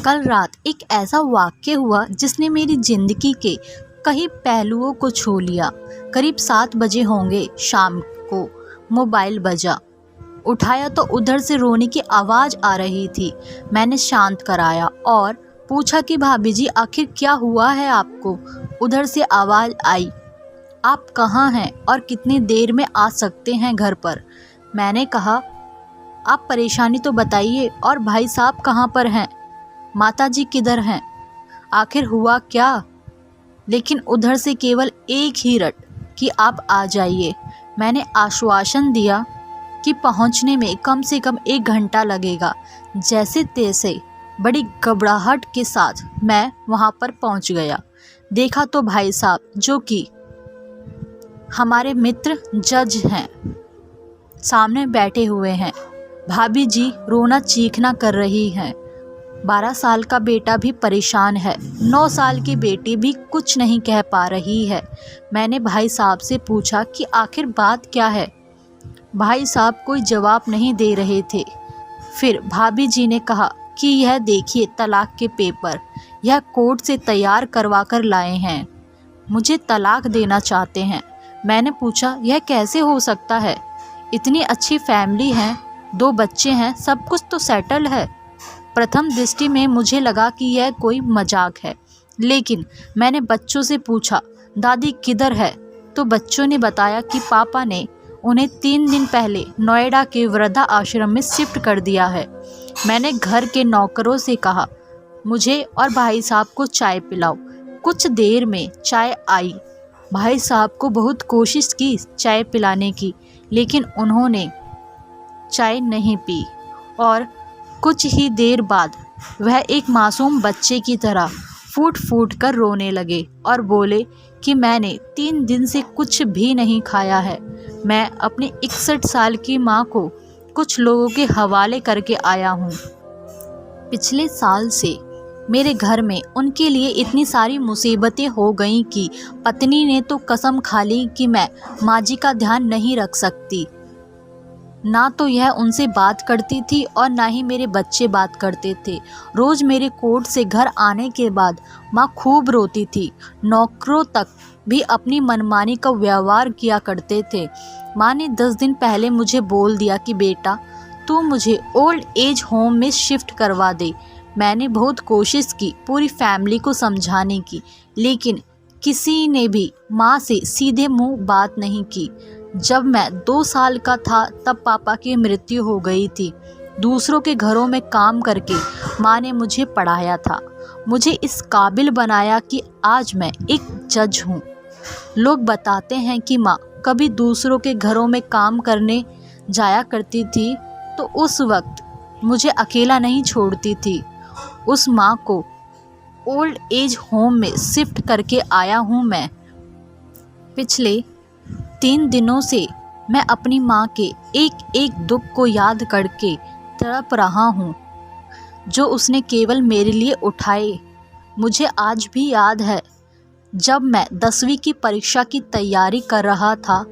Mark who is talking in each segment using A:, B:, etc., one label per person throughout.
A: कल रात एक ऐसा वाक़या हुआ जिसने मेरी ज़िंदगी के कई पहलुओं को छू लिया। करीब 7 बजे होंगे शाम को मोबाइल बजा। उठाया तो उधर से रोने की आवाज़ आ रही थी। मैंने शांत कराया और पूछा कि भाभी जी आखिर क्या हुआ है आपको। उधर से आवाज़ आई, आप कहाँ हैं और कितनी देर में आ सकते हैं घर पर। मैंने कहा, आप परेशानी तो बताइए और भाई साहब कहाँ पर हैं, माताजी किधर हैं, आखिर हुआ क्या। लेकिन उधर से केवल एक ही रट कि आप आ जाइए। मैंने आश्वासन दिया कि पहुंचने में कम से कम 1 घंटा लगेगा। जैसे तैसे बड़ी घबराहट के साथ मैं वहां पर पहुंच गया। देखा तो भाई साहब जो कि हमारे मित्र जज हैं सामने बैठे हुए हैं। भाभी जी रोना चीखना कर रही हैं। 12 साल का बेटा भी परेशान है। 9 साल की बेटी भी कुछ नहीं कह पा रही है। मैंने भाई साहब से पूछा कि आखिर बात क्या है। भाई साहब कोई जवाब नहीं दे रहे थे। फिर भाभी जी ने कहा कि यह देखिए तलाक के पेपर, यह कोर्ट से तैयार करवा कर लाए हैं, मुझे तलाक देना चाहते हैं। मैंने पूछा, यह कैसे हो सकता है, इतनी अच्छी फैमिली है, 2 बच्चे हैं, सब कुछ तो सेटल है। प्रथम दृष्टि में मुझे लगा कि यह कोई मजाक है, लेकिन मैंने बच्चों से पूछा, दादी किधर है, तो बच्चों ने बताया कि पापा ने उन्हें 3 दिन पहले नोएडा के वृद्धा आश्रम में शिफ्ट कर दिया है। मैंने घर के नौकरों से कहा, मुझे और भाई साहब को चाय पिलाओ। कुछ देर में चाय आई। भाई साहब को बहुत कोशिश की चाय पिलाने की, लेकिन उन्होंने चाय नहीं पी और कुछ ही देर बाद वह एक मासूम बच्चे की तरह फूट फूट कर रोने लगे और बोले कि मैंने 3 दिन से कुछ भी नहीं खाया है। मैं अपनी 61 साल की माँ को कुछ लोगों के हवाले करके आया हूँ। पिछले साल से मेरे घर में उनके लिए इतनी सारी मुसीबतें हो गईं कि पत्नी ने तो कसम खा ली कि मैं माँ जी का ध्यान नहीं रख सकती। ना तो यह उनसे बात करती थी और ना ही मेरे बच्चे बात करते थे। रोज़ मेरे कोर्ट से घर आने के बाद माँ खूब रोती थी। नौकरों तक भी अपनी मनमानी का व्यवहार किया करते थे। माँ ने 10 दिन पहले मुझे बोल दिया कि बेटा तू मुझे ओल्ड एज होम में शिफ्ट करवा दे। मैंने बहुत कोशिश की पूरी फैमिली को समझाने की, लेकिन किसी ने भी माँ से सीधे मुंह बात नहीं की। जब मैं 2 साल का था तब पापा की मृत्यु हो गई थी। दूसरों के घरों में काम करके माँ ने मुझे पढ़ाया था, मुझे इस काबिल बनाया कि आज मैं एक जज हूँ। लोग बताते हैं कि माँ कभी दूसरों के घरों में काम करने जाया करती थी तो उस वक्त मुझे अकेला नहीं छोड़ती थी। उस माँ को ओल्ड एज होम में शिफ्ट करके आया हूँ मैं। पिछले 3 दिनों से मैं अपनी माँ के एक एक दुख को याद करके तड़प रहा हूँ जो उसने केवल मेरे लिए उठाए। मुझे आज भी याद है जब मैं 10वीं की परीक्षा की तैयारी कर रहा था,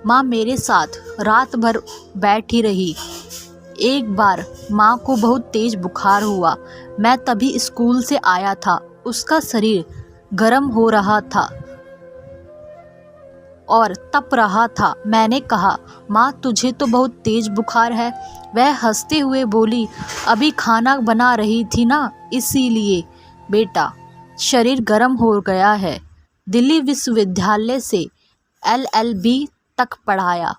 A: माँ मेरे साथ रात भर बैठी रही। एक बार माँ को बहुत तेज़ बुखार हुआ। मैं तभी स्कूल से आया था। उसका शरीर गर्म हो रहा था और तप रहा था। मैंने कहा, माँ तुझे तो बहुत तेज बुखार है। वह हंसते हुए बोली, अभी खाना बना रही थी ना, इसीलिए। बेटा शरीर गर्म हो गया है। दिल्ली विश्वविद्यालय से LLB तक पढ़ाया।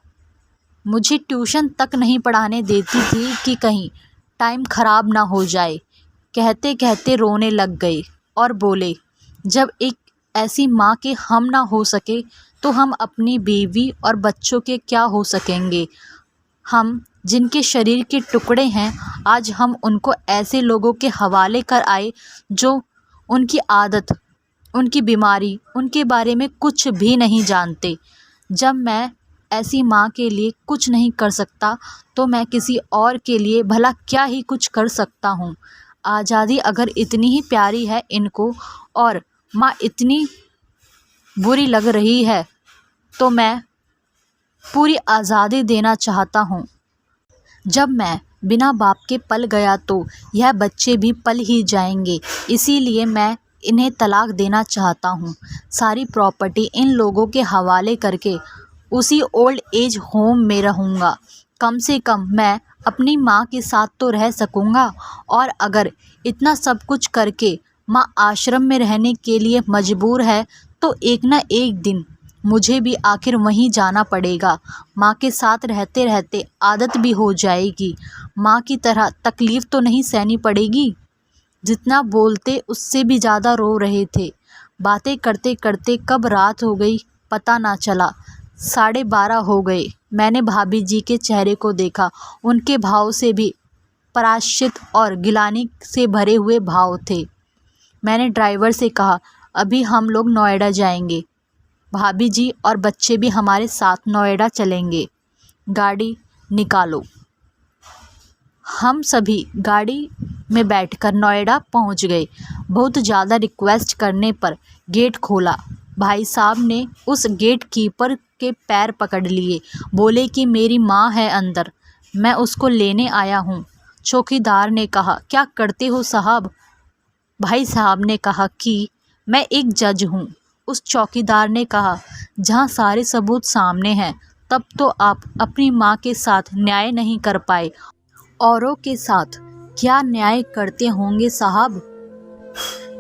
A: मुझे ट्यूशन तक नहीं पढ़ाने देती थी कि कहीं टाइम ख़राब ना हो जाए। कहते कहते रोने लग गए और बोले, जब एक ऐसी माँ के हम ना हो सके तो हम अपनी बीवी और बच्चों के क्या हो सकेंगे। हम जिनके शरीर के टुकड़े हैं, आज हम उनको ऐसे लोगों के हवाले कर आए जो उनकी आदत, उनकी बीमारी, उनके बारे में कुछ भी नहीं जानते। जब मैं ऐसी माँ के लिए कुछ नहीं कर सकता तो मैं किसी और के लिए भला क्या ही कुछ कर सकता हूँ। आज़ादी अगर इतनी ही प्यारी है इनको और माँ इतनी बुरी लग रही है तो मैं पूरी आज़ादी देना चाहता हूँ। जब मैं बिना बाप के पल गया तो यह बच्चे भी पल ही जाएंगे। इसीलिए मैं इन्हें तलाक देना चाहता हूँ। सारी प्रॉपर्टी इन लोगों के हवाले करके उसी ओल्ड एज होम में रहूँगा। कम से कम मैं अपनी माँ के साथ तो रह सकूँगा। और अगर इतना सब कुछ करके माँ आश्रम में रहने के लिए मजबूर है तो एक ना एक दिन मुझे भी आखिर वहीं जाना पड़ेगा। माँ के साथ रहते रहते आदत भी हो जाएगी। माँ की तरह तकलीफ़ तो नहीं सहनी पड़ेगी। जितना बोलते उससे भी ज़्यादा रो रहे थे। बातें करते करते कब रात हो गई पता ना चला। 12:30 हो गए। मैंने भाभी जी के चेहरे को देखा। उनके भाव से भी प्रायश्चित और गिलानी से भरे हुए भाव थे। मैंने ड्राइवर से कहा, अभी हम लोग नोएडा जाएंगे। भाभी जी और बच्चे भी हमारे साथ नोएडा चलेंगे। गाड़ी निकालो। हम सभी गाड़ी में बैठकर नोएडा पहुंच गए। बहुत ज़्यादा रिक्वेस्ट करने पर गेट खोला। भाई साहब ने उस गेट कीपर के पैर पकड़ लिए। बोले कि मेरी माँ है अंदर, मैं उसको लेने आया हूँ। चौकीदार ने कहा, क्या करते हो साहब? भाई साहब ने कहा कि मैं एक जज हूँ। उस चौकीदार ने कहा, जहाँ सारे सबूत सामने हैं तब तो आप अपनी माँ के साथ न्याय नहीं कर पाए, औरों के साथ क्या न्याय करते होंगे साहब?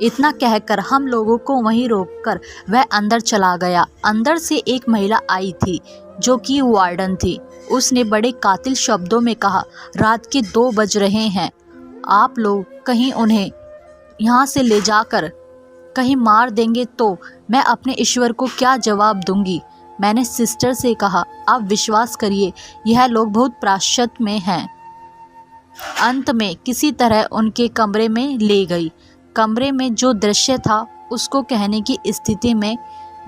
A: इतना कहकर हम लोगों को वहीं रोककर वह अंदर चला गया। अंदर से एक महिला आई थी जो कि वार्डन थी। उसने बड़े कातिल शब्दों में कहा, रात के 2 बज रहे हैं, आप लोग कहीं उन्हें यहाँ से ले जाकर कहीं मार देंगे तो मैं अपने ईश्वर को क्या जवाब दूंगी? मैंने सिस्टर से कहा, आप विश्वास करिए यह लोग बहुत प्रायश्चित में हैं। अंत में किसी तरह उनके कमरे में ले गई। कमरे में जो दृश्य था उसको कहने की स्थिति में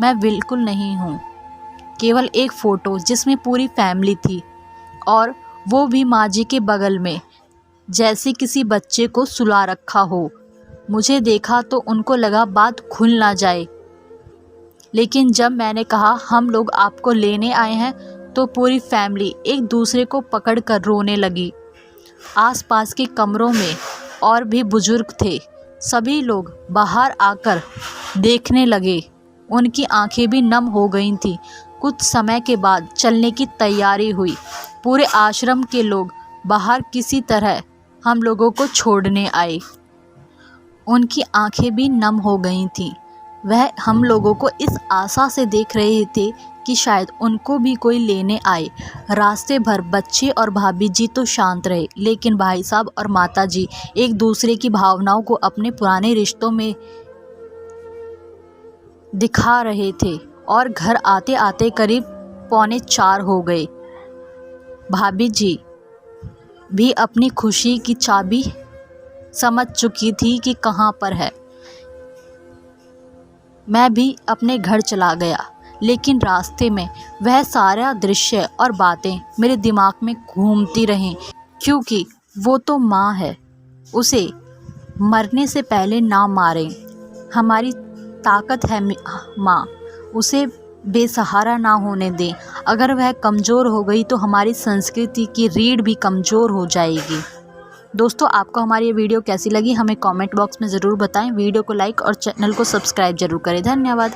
A: मैं बिल्कुल नहीं हूँ। केवल एक फ़ोटो जिसमें पूरी फैमिली थी और वो भी माँ जी के बगल में, जैसे किसी बच्चे को सुला रखा हो। मुझे देखा तो उनको लगा बात खुल ना जाए, लेकिन जब मैंने कहा हम लोग आपको लेने आए हैं तो पूरी फैमिली एक दूसरे को पकड़ कर रोने लगी। आसपास के कमरों में और भी बुजुर्ग थे। सभी लोग बाहर आकर देखने लगे। उनकी आंखें भी नम हो गई थीं। कुछ समय के बाद चलने की तैयारी हुई। पूरे आश्रम के लोग बाहर किसी तरह हम लोगों को छोड़ने आए। उनकी आंखें भी नम हो गई थीं। वह हम लोगों को इस आशा से देख रहे थे कि शायद उनको भी कोई लेने आए। रास्ते भर बच्चे और भाभी जी तो शांत रहे, लेकिन भाई साहब और माता जी एक दूसरे की भावनाओं को अपने पुराने रिश्तों में दिखा रहे थे। और घर आते आते करीब 3:45 हो गए। भाभी जी भी अपनी खुशी की चाबी समझ चुकी थी कि कहाँ पर है। मैं भी अपने घर चला गया, लेकिन रास्ते में वह सारा दृश्य और बातें मेरे दिमाग में घूमती रहीं, क्योंकि वो तो माँ है। उसे मरने से पहले ना मारें, हमारी ताकत है माँ। उसे बेसहारा ना होने दें। अगर वह कमज़ोर हो गई तो हमारी संस्कृति की रीढ़ भी कमज़ोर हो जाएगी। दोस्तों, आपको हमारी ये वीडियो कैसी लगी हमें कमेंट बॉक्स में ज़रूर बताएं। वीडियो को लाइक और चैनल को सब्सक्राइब ज़रूर करें। धन्यवाद।